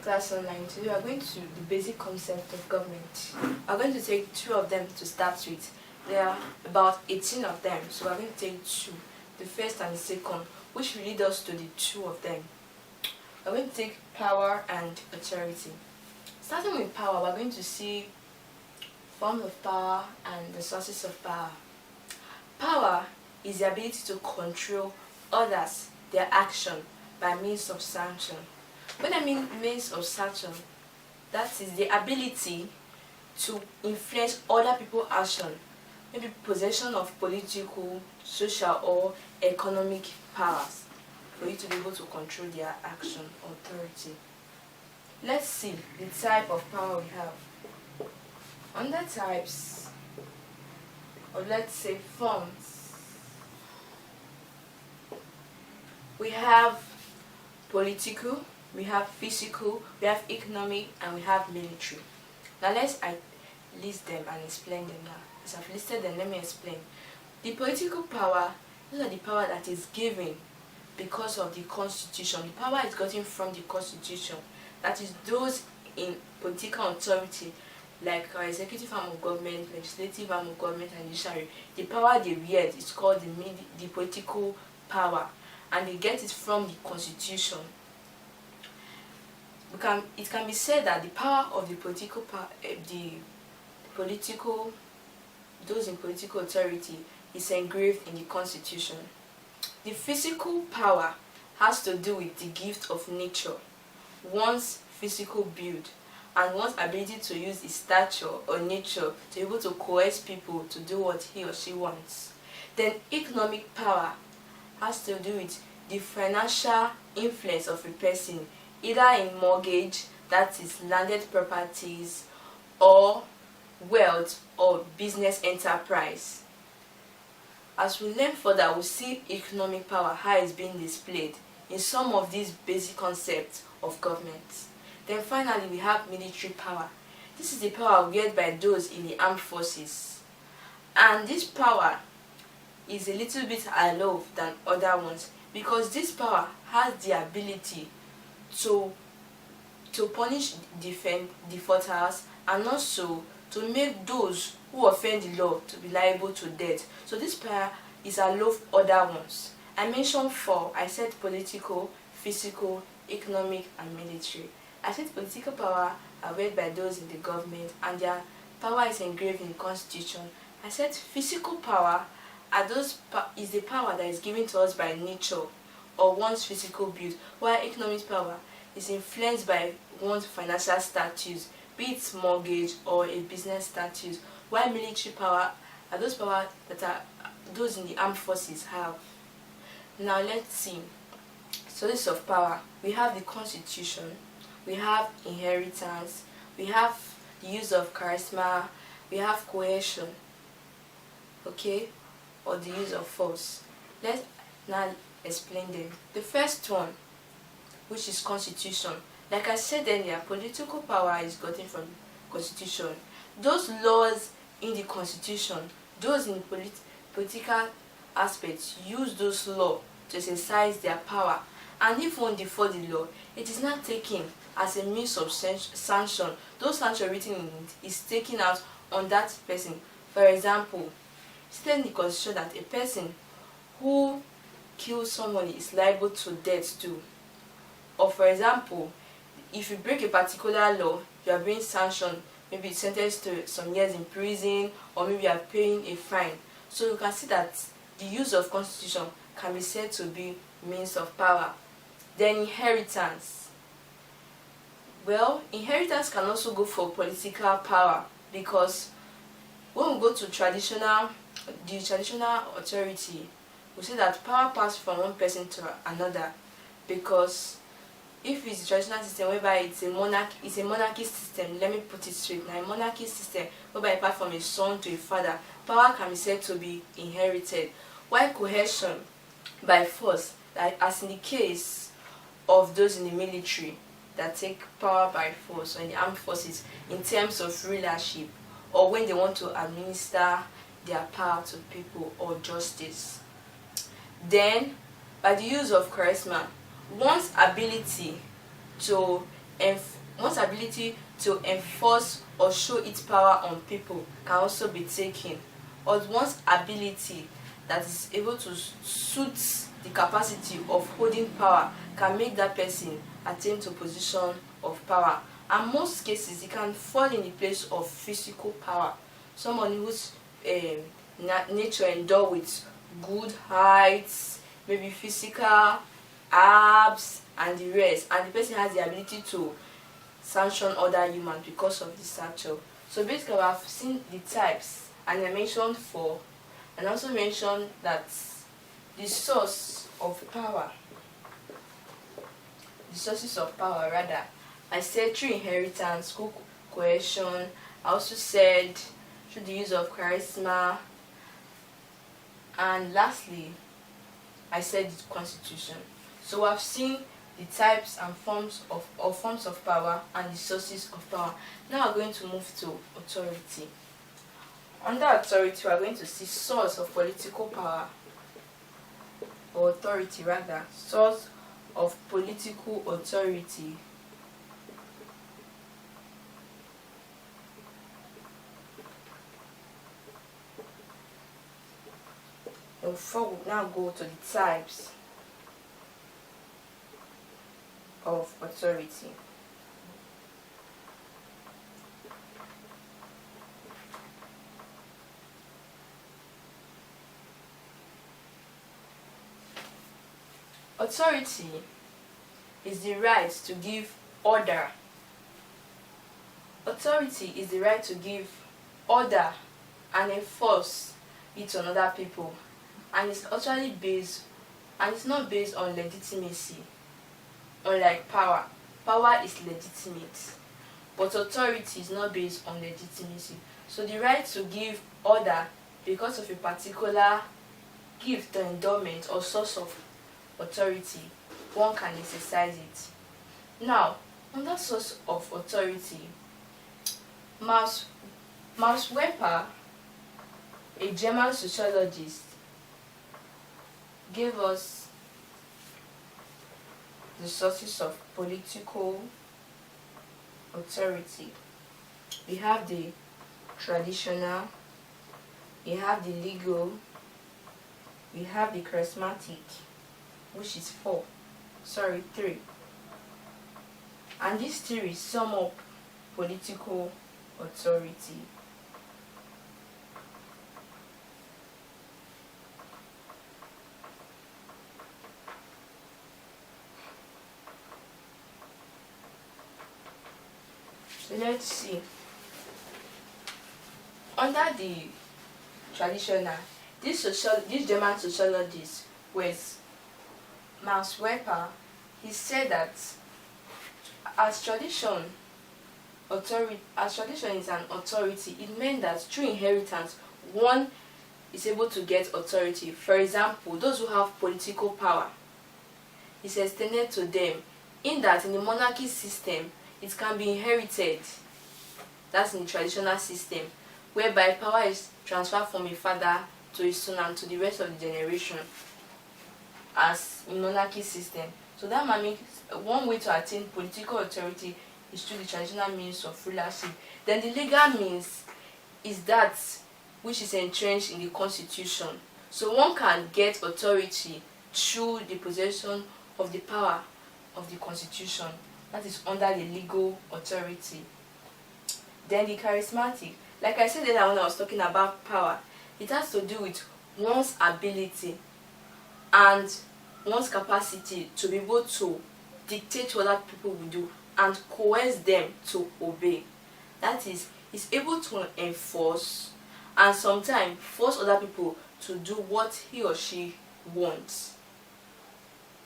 class online. Today we are going to the basic concept of government. I'm going to take two of them to start with. There are about 18 of them, so we're going to take two, the first and the second, which will lead us to the two of them. We're going to take power and authority. Starting with power, we're going to see forms of power and the sources of power. Power is the ability to control others, their action, by means of sanction. When I mean means of sanction, that is the ability to influence other people's action, maybe possession of political, social, or economic powers, for you to be able to control their action or authority. Let's see the type of power we have. Under types, or let's say forms, we have political, we have physical, we have economic, and we have military. Now I list them and explain them now. As I've listed them, let me explain. The political power, these are the power that is given because of the constitution. The power is gotten from the constitution. That is those in political authority, like our executive arm of government, legislative arm of government, and judiciary. The power they wield is called the political power, and they get it from the constitution. It can be said that the power of the those in political authority is engraved in the constitution. The physical power has to do with the gift of nature, one's physical build, and one's ability to use his stature or nature to be able to coerce people to do what he or she wants. Then economic power has to do with the financial influence of a person, either in mortgage, that is landed properties, or wealth or business enterprise. As we learn further, we'll see economic power, how it's being displayed in some of these basic concepts of government. Then finally, we have military power. This is the power wielded by those in the armed forces. And this power is a little bit lower than other ones, because this power has the ability to punish defaulters, and also to make those who offend the law to be liable to death. So this power is above other ones. I mentioned four. I said political, physical, economic, and military. I said political power are wielded by those in the government, and their power is engraved in the constitution. I said physical power is the power that is given to us by nature or one's physical build, while economic power is influenced by one's financial status, be it mortgage or a business status, while military power are those power that are those in the armed forces have. Now let's see. Sources of power. We have the constitution, we have inheritance, we have the use of charisma, we have coercion, okay, or the use of force. Let's now explain them. The first one, which is constitution. Like I said earlier, political power is gotten from constitution. Those laws in the constitution, those in political aspects, use those laws to exercise their power. And if one default the law, it is not taken as a means of sanction. Those sanctions written in it is taken out on that person. For example, stated in the constitution that a person who kills someone is liable to death too. Or for example, if you break a particular law, you are being sanctioned, maybe sentenced to some years in prison, or maybe you are paying a fine. So you can see that the use of constitution can be said to be means of power. Then inheritance. Well, inheritance can also go for political power, because when we go to the traditional authority, we say that power passes from one person to another, because if it's a traditional system whereby it's a monarchy system, let me put it straight now, a monarchy system whereby it passes from a son to a father, power can be said to be inherited. While coercion by force, like as in the case of those in the military that take power by force, or in the armed forces in terms of rulership, or when they want to administer their power to people or justice. Then, by the use of charisma, one's ability to one's ability to enforce or show its power on people can also be taken, or one's ability that is able to suit the capacity of holding power can make that person attain to a position of power. And most cases it can fall in the place of physical power, someone whose nature endowed with good height, maybe physical abs and the rest, and the person has the ability to sanction other humans because of this stature. So basically I've seen the types, and I mentioned four, and also mentioned that the source of power, the sources of power rather, I said through inheritance, school cohesion. I also said through the use of charisma, and lastly I said the constitution. So I've seen the types and forms of power and the sources of power. Now we're going to move to authority. Under authority, we are going to see source of political power, or authority rather, source of political authority. And before we now go to the types of authority. Authority is the right to give order. Authority is the right to give order and enforce it on other people, and it's actually based, and it's not based on legitimacy. Unlike power, power is legitimate, but authority is not based on legitimacy. So the right to give order because of a particular gift or endowment or source of authority, one can exercise it. Now, under source of authority, Max Weber, a German sociologist, gave us the sources of political authority. We have the traditional, we have the legal, we have the charismatic, which is 3. And these three sum up political authority. So let's see. Under the traditional, this German sociologist was Max Weber. He said that as tradition is an authority, it meant that through inheritance one is able to get authority. For example, those who have political power is extended to them, in that in the monarchy system it can be inherited. That's in the traditional system, whereby power is transferred from a father to his son and to the rest of the generation, as in monarchy system. So that might make one way to attain political authority is through the traditional means of rulership. Then the legal means is that which is entrenched in the constitution. So one can get authority through the possession of the power of the constitution. That is under the legal authority. Then the charismatic, like I said earlier when I was talking about power, it has to do with one's ability and one's capacity to be able to dictate what other people will do and coerce them to obey. That is able to enforce and sometimes force other people to do what he or she wants.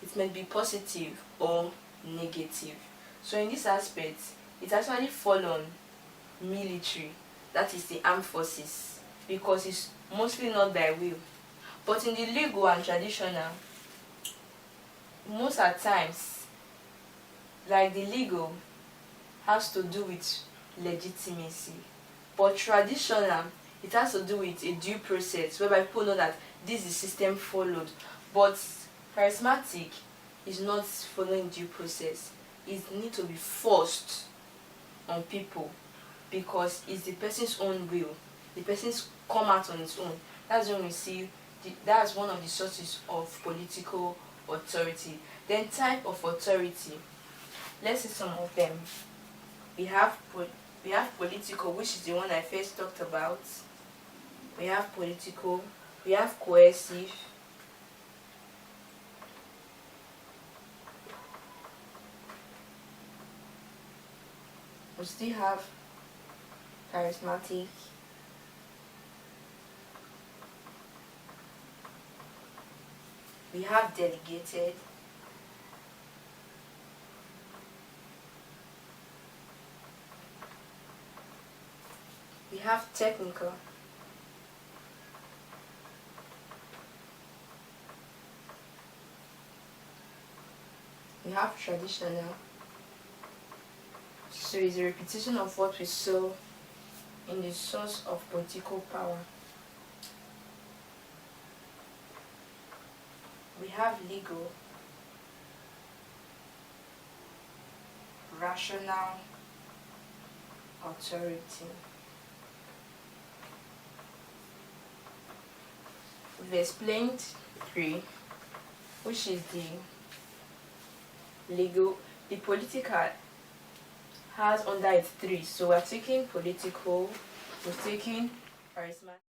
It may be positive or negative. So in this aspect, it actually falls on military, that is the armed forces, because it's mostly not by will. But in the legal and traditional, most at times, like the legal has to do with legitimacy, but traditional, it has to do with a due process whereby people know that this is the system followed. But charismatic is not following due process. It needs to be forced on people because it's the person's own will. The person's come out on its own. That's when we see that's one of the sources of political authority. Then type of authority. Let's see some of them. We have political, which is the one I first talked about. We have political. We have coercive. We still have charismatic. We have delegated. We have technical. We have traditional. So it's a repetition of what we saw in the source of political power. We have legal, rational authority. We've explained 3, which is the legal. The political has under it 3. So we're taking political, we're taking charismatic.